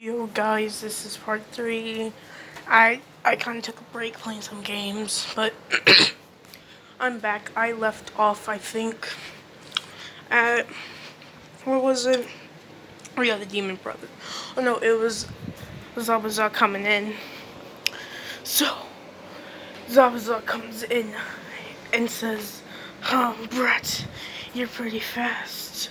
Yo guys, this is part 3. I kind of took a break playing some games, but I'm back. I left off, I think, at, what was it? Oh yeah, the Demon Brother. Oh no, it was Zabuza coming in. So, Zabuza comes in and says, Brett, you're pretty fast.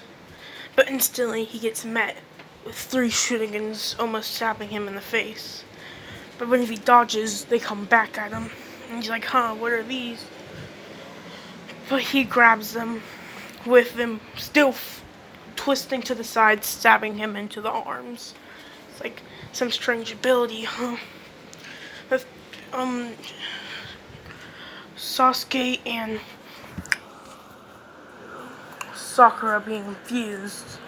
But instantly he gets met with 3 shurikens almost stabbing him in the face. But when he dodges, they come back at him. And he's like, what are these? But he grabs them, with them still twisting to the side, stabbing him into the arms. It's like some strange ability, With, Sasuke and Sakura being fused.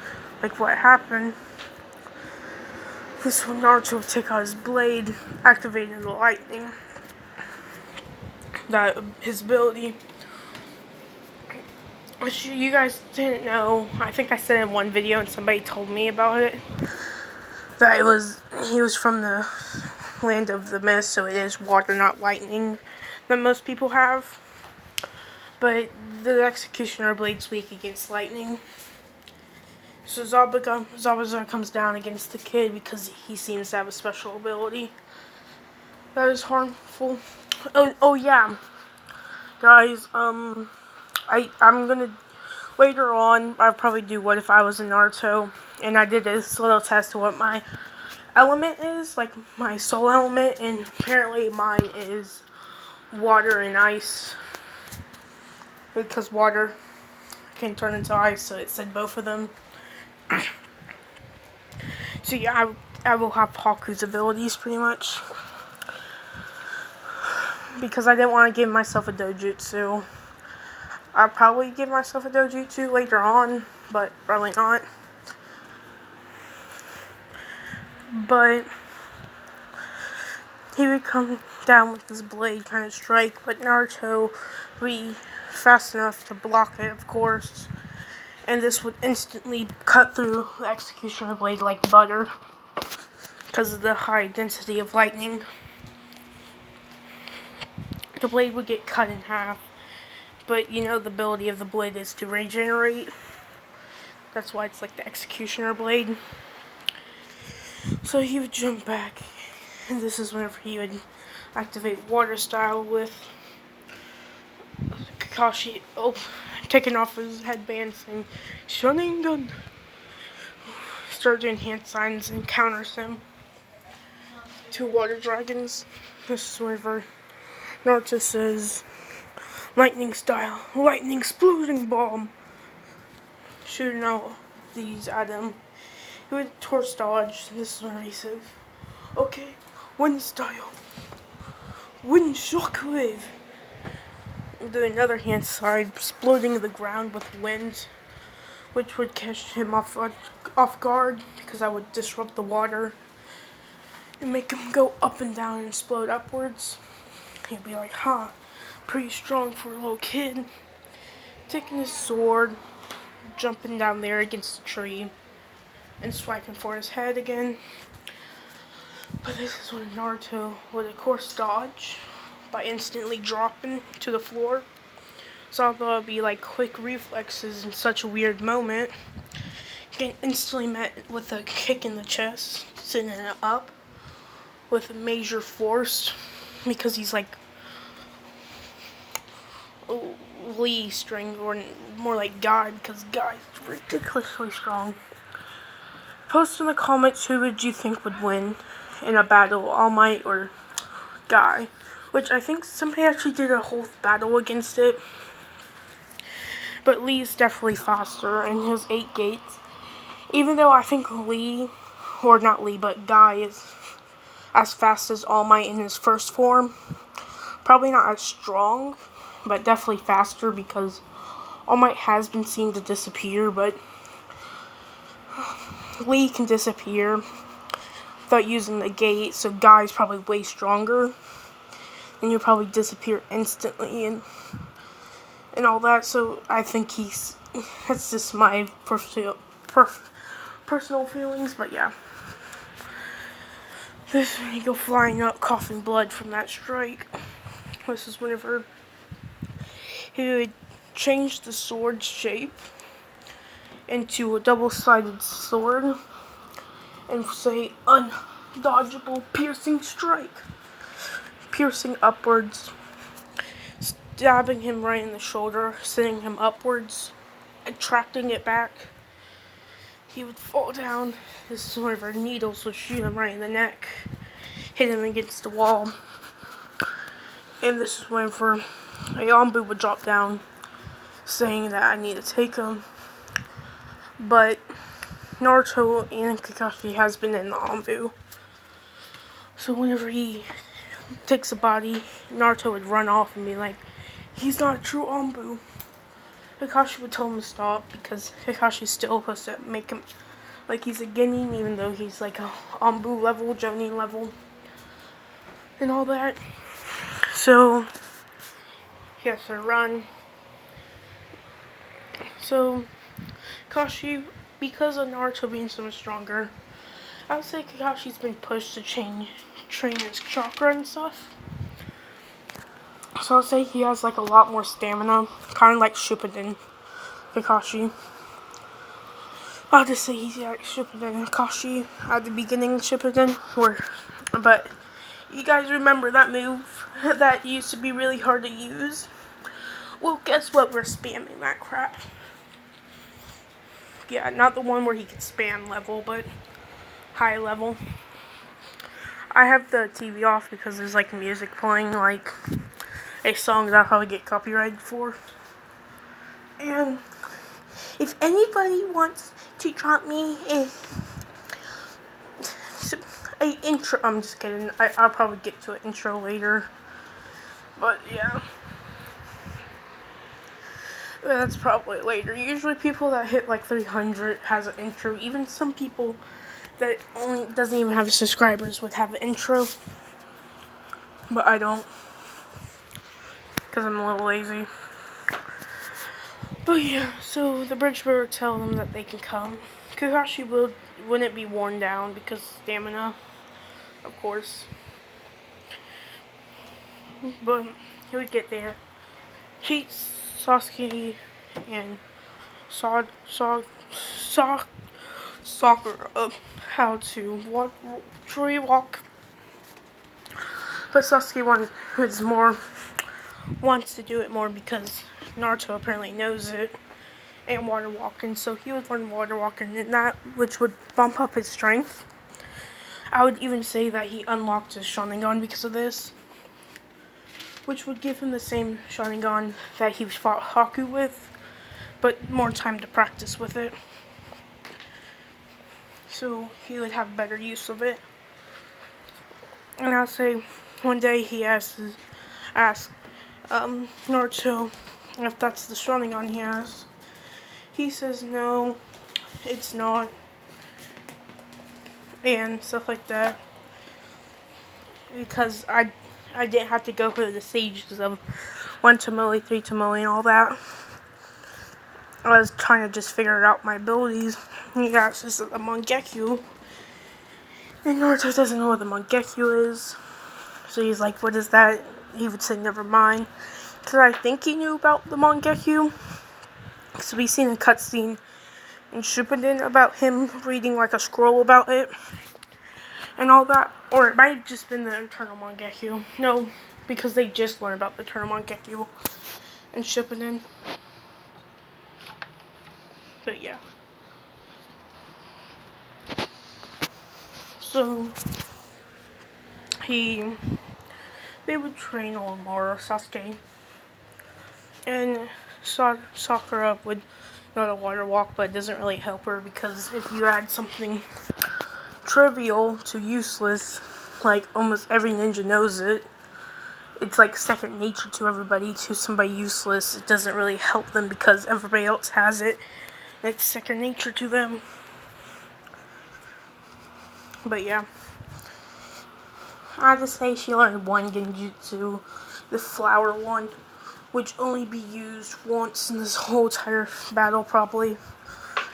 Like what happened? This when Naruto would take out his blade, activating the lightning. That his ability, which you guys didn't know. I think I said in one video, and somebody told me about it. That he was from the land of the mist, so it is water, not lightning, that most people have. But the Executioner Blade's weak against lightning. So Zabuza comes down against the kid because he seems to have a special ability that is harmful. Oh yeah, guys. I'm gonna later on. I'll probably do what if I was in Naruto, and I did this little test of what my element is, like my soul element, and apparently mine is water and ice because water can turn into ice. So it said both of them. So yeah, I will have Haku's abilities pretty much. Because I didn't want to give myself a dojutsu. I'll probably give myself a dojutsu later on, but probably not. But he would come down with his blade kind of strike, but Naruto would be fast enough to block it, of course. And this would instantly cut through the Executioner Blade like butter because of the high density of lightning. The blade would get cut in half, but you know the ability of the blade is to regenerate. That's why it's like the Executioner Blade. So he would jump back, and this is whenever he would activate Water Style with Kakashi taking off his headband saying Sharingan. Start doing hand signs and counters him. 2 water dragons. This is whenever Naruto says lightning style, lightning exploding bomb. Shooting out these at him. He would torch dodge. This is where he says, okay, wind style, wind shockwave. Do another hand side, exploding the ground with wind, which would catch him off guard because I would disrupt the water and make him go up and down and explode upwards. He'd be like, pretty strong for a little kid. Taking his sword, jumping down there against the tree, and swiping for his head again. But this is when Naruto would of course dodge by instantly dropping to the floor. So although it'd be like quick reflexes in such a weird moment, getting instantly met with a kick in the chest, sending it up with major force because he's like Lee string, or more like God, because God is ridiculously strong. Post in the comments who would you think would win in a battle, All Might or Guy, which I think somebody actually did a whole battle against it. But Lee's definitely faster in his 8 gates. Even though I think Lee, or not Lee, but Guy is as fast as All Might in his first form. Probably not as strong, but definitely faster because All Might has been seen to disappear, but Lee can disappear without using the gate, so Guy's probably way stronger. And you'll probably disappear instantly and all that, so I think that's just my personal feelings, but yeah. This he go flying up, coughing blood from that strike. This is whenever he would change the sword's shape into a double-sided sword and say, undodgeable piercing strike. Piercing upwards, stabbing him right in the shoulder, sending him upwards, attracting it back. He would fall down. This is whenever needles would shoot him right in the neck, hit him against the wall. And this is whenever a Yambu would drop down, saying that I need to take him. But Naruto and Kakashi has been in the Yambu. So whenever he takes a body, Naruto would run off and be like, he's not a true Yambu. Kakashi would tell him to stop because Kakashi's still supposed to make him like he's a Genin, even though he's like a Yambu level, Jonin level, and all that. So he has to run. So Kakashi, because of Naruto being so much stronger, I would say Kakashi's been pushed to train his chakra and stuff. So I'll say he has like a lot more stamina, kind of like Shippuden Kakashi. I'll just say he's like Shippuden Kakashi at the beginning of Shippuden, but you guys remember that move that used to be really hard to use? Well, guess what? We're spamming that crap. Yeah, not the one where he could spam level, but high level. I have the TV off because there's like music playing, like a song that I'll probably get copyrighted for. And if anybody wants to drop me a intro, I'm just kidding. I'll probably get to an intro later. But yeah, that's probably later. Usually people that hit like 300 has an intro. Even some people that only doesn't even have subscribers would have an intro. But I don't, because I'm a little lazy. But yeah, so the bridge bird tell them that they can come. Kakashi wouldn't be worn down because stamina, of course. But he would get there. Teach Sasuke and Sakura how to tree walk. But Sasuke wants to do it more because Naruto apparently knows it, and water walking, so he would learn water walking and that, which would bump up his strength. I would even say that he unlocked his Sharingan because of this, which would give him the same Sharingan that he fought Haku with, but more time to practice with it. So he would have better use of it. And I'll say one day he asked Naruto if that's the Sharingan he has. He says no, it's not, and stuff like that. Because I didn't have to go through the stages of 1 Tomoe, 3 Tomoe, and all that. I was trying to just figure out my abilities. He asked us the Mangekyo, and Naruto doesn't know what the Mangekyo is. So he's like, what is that? He would say, never mind. Because I think he knew about the Mangekyo. So we seen a cutscene in Shippuden about him reading like a scroll about it. And all that. Or it might have just been the Eternal Mangekyo. No, because they just learned about the Eternal Mangekyo in Shippuden. But yeah. So they would train a little more, Sasuke. And Sakura would know the water walk, but it doesn't really help her because if you add something trivial to useless, like almost every ninja knows it, it's like second nature to everybody. To somebody useless, it doesn't really help them because everybody else has it. It's second nature to them. But yeah, I have to say she learned one genjutsu, the flower one, which only be used once in this whole entire battle probably.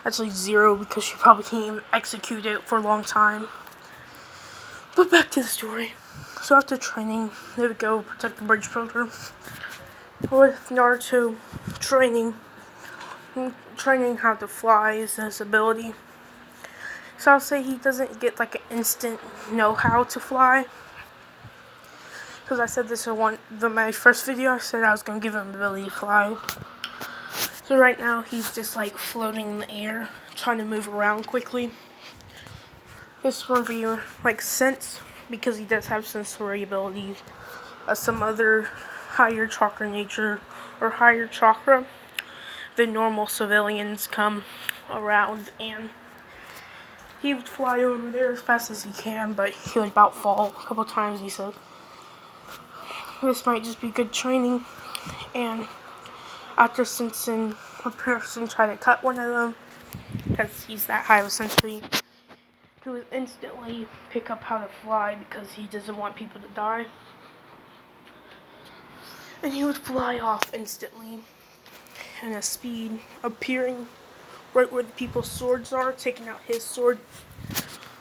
Actually 0 because she probably can't even execute it for a long time. But But back to the story. So after training, they would go protect the bridge builder. With Naruto training how to fly is his ability. So I'll say he doesn't get like an instant know-how to fly. Because I said this in my first video, I said I was going to give him the ability to fly. So right now, he's just like floating in the air, trying to move around quickly. This one for you, like sense, because he does have sensory abilities. Some other higher chakra nature, or higher chakra, the normal civilians come around, and he would fly over there as fast as he can, but he would about fall a couple times, he said. This might just be good training, and after sensing a person try to cut one of them, because he's that high of a sensory, he would instantly pick up how to fly because he doesn't want people to die. And he would fly off instantly in a speed, appearing right where the people's swords are, taking out his sword,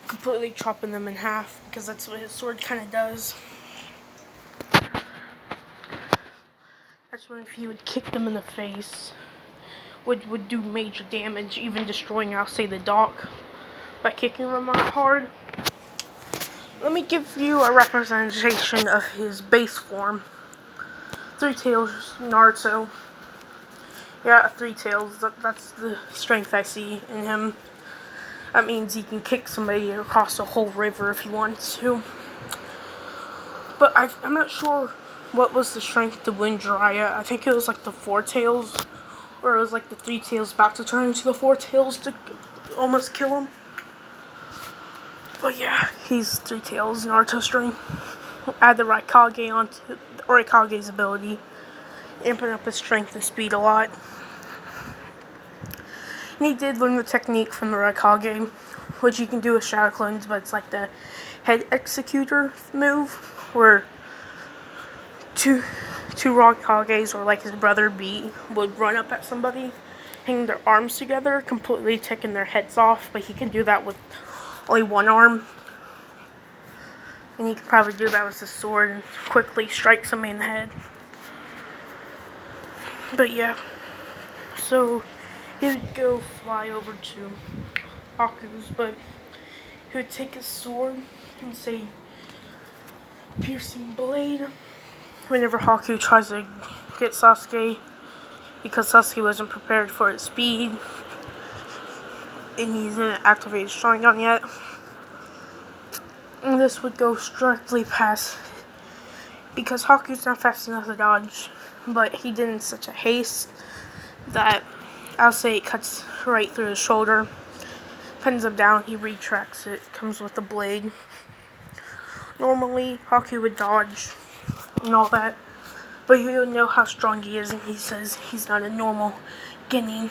completely chopping them in half, because that's what his sword kind of does. That's when if he would kick them in the face, would do major damage, even destroying, I'll say, the dock by kicking them hard. Let me give you a representation of his base form. Three Tails Naruto. Yeah, Three Tails. That's the strength I see in him. That means he can kick somebody across a whole river if he wants to. But I'm not sure what was the strength to win Jiraiya. I think it was like the Four Tails, or it was like the Three Tails about to turn into the Four Tails to almost kill him. But yeah, he's Three Tails Naruto strength. Add the Raikage onto Raikage's ability, amping up his strength and speed a lot. And he did learn the technique from the Raikage, which you can do with Shadow Clones, but it's like the head executor move, where two Raikages, or like his brother B, would run up at somebody, hang their arms together, completely taking their heads off, but he can do that with only one arm. And he can probably do that with his sword and quickly strike somebody in the head. But yeah, so he would go fly over to Haku's, but he would take his sword and say, piercing blade, whenever Haku tries to get Sasuke, because Sasuke wasn't prepared for his speed, and he didn't activate his Sharingan yet. And this would go directly past, because Haku's not fast enough to dodge, but he did in such a haste that I'll say it cuts right through his shoulder, pins him down, he retracts it, comes with a blade. Normally, Haku would dodge and all that, but you don't know how strong he is, and he says he's not a normal Guinea.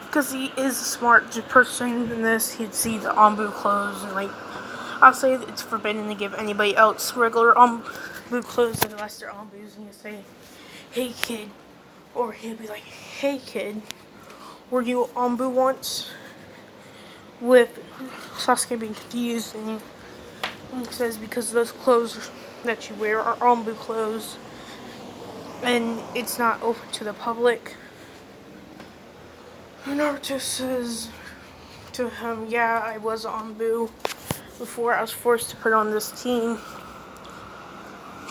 Because he is a smart person in this, he'd see the Anbu clothes, and like, I'll say it's forbidden to give anybody else regular Anbu clothes unless they're Anbus, and you say, hey kid, or he'd be like, hey kid, were you Anbu once? With Sasuke being confused, and he says because those clothes that you wear are Anbu clothes, and it's not open to the public. Naruto says to him, yeah, I was Anbu before I was forced to put on this team.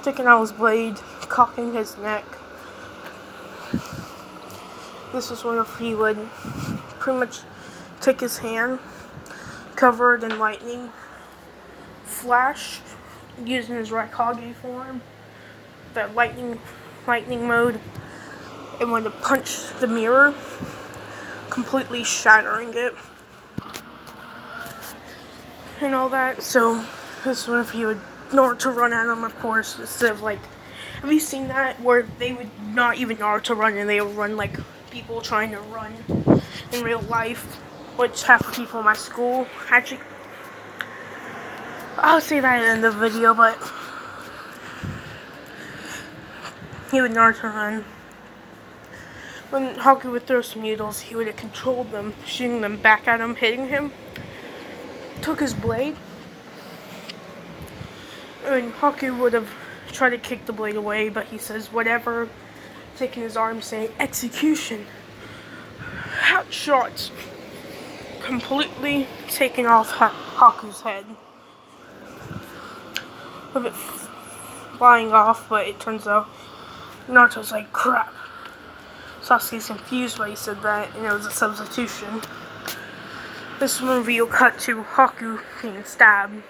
Taking out his blade, cocking his neck. This is when he would pretty much take his hand, covered in lightning, flash, using his Raikage form, that lightning mode, and when to punch the mirror, completely shattering it, and all that. So this is when if you would Naruto run at him, of course, instead of like, have you seen that where they would not even Naruto run and they would run like people trying to run in real life, which half the people in my school actually, I'll say that in the video, but he would Naruto run. When Haku would throw some needles, he would have controlled them, shooting them back at him, hitting him, took his blade, and Haku would have tried to kick the blade away, but he says whatever, taking his arm, saying execution, shot, completely taking off Haku's head, with it flying off. But it turns out Naruto's like, crap. Sasuke's confused why he said that, and it was a substitution. This movie will cut to Haku being stabbed,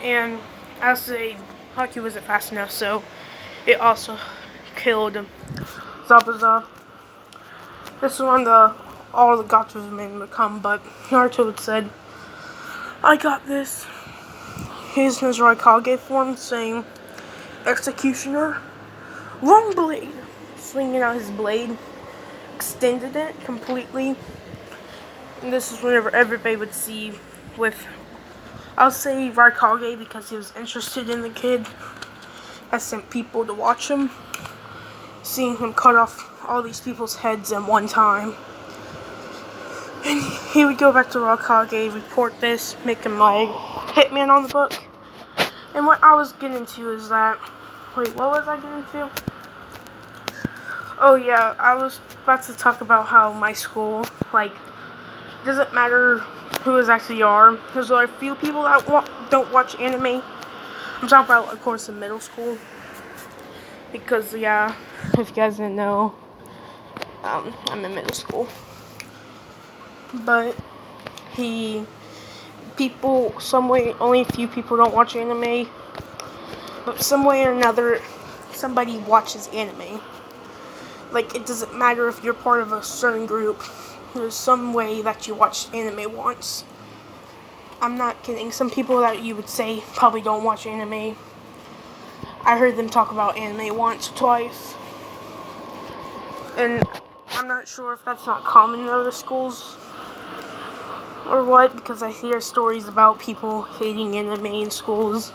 and as Haku wasn't fast enough, so it also killed Zabuza. This is when all the Gatos men would come, but Naruto had said, I got this. He's in his Raikage form, saying, executioner, wrong blade. Slinging out his blade, extended it completely. And this is whenever everybody would see with, I'll say Raikage because he was interested in the kid. I sent people to watch him, seeing him cut off all these people's heads at one time. And he would go back to Raikage, report this, make him my hitman on the book. And what I was getting to is that, wait, what was I getting to? Oh yeah, I was about to talk about how my school, like, doesn't matter who is actually are. There's a few people that don't watch anime. I'm talking about, of course, in middle school. Because, yeah, if you guys didn't know, I'm in middle school. But only a few people don't watch anime. But some way or another, somebody watches anime. Like, it doesn't matter if you're part of a certain group. There's some way that you watched anime once. I'm not kidding. Some people that you would say probably don't watch anime, I heard them talk about anime once or twice. And I'm not sure if that's not common in other schools or what, because I hear stories about people hating anime in schools.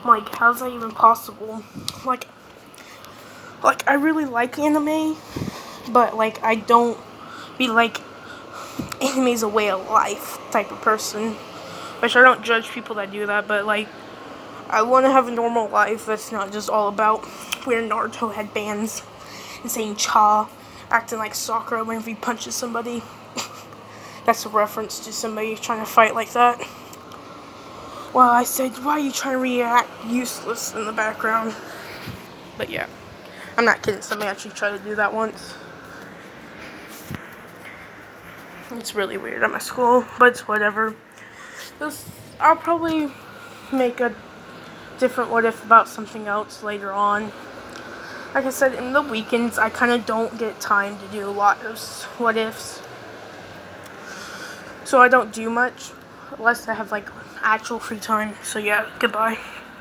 I'm like, how's that even possible? Like, I really like anime, but, like, I don't be like, anime's a way of life type of person. Which I don't judge people that do that, but, like, I want to have a normal life that's not just all about wearing Naruto headbands and saying cha, acting like Sakura whenever he punches somebody. That's a reference to somebody trying to fight like that. Well, I said, why are you trying to react useless in the background? But yeah, I'm not kidding. Somebody actually tried to do that once. It's really weird at my school, but it's whatever. I'll probably make a different what if about something else later on. Like I said, in the weekends, I kind of don't get time to do a lot of what ifs. So I don't do much unless I have, like, actual free time. So yeah, goodbye.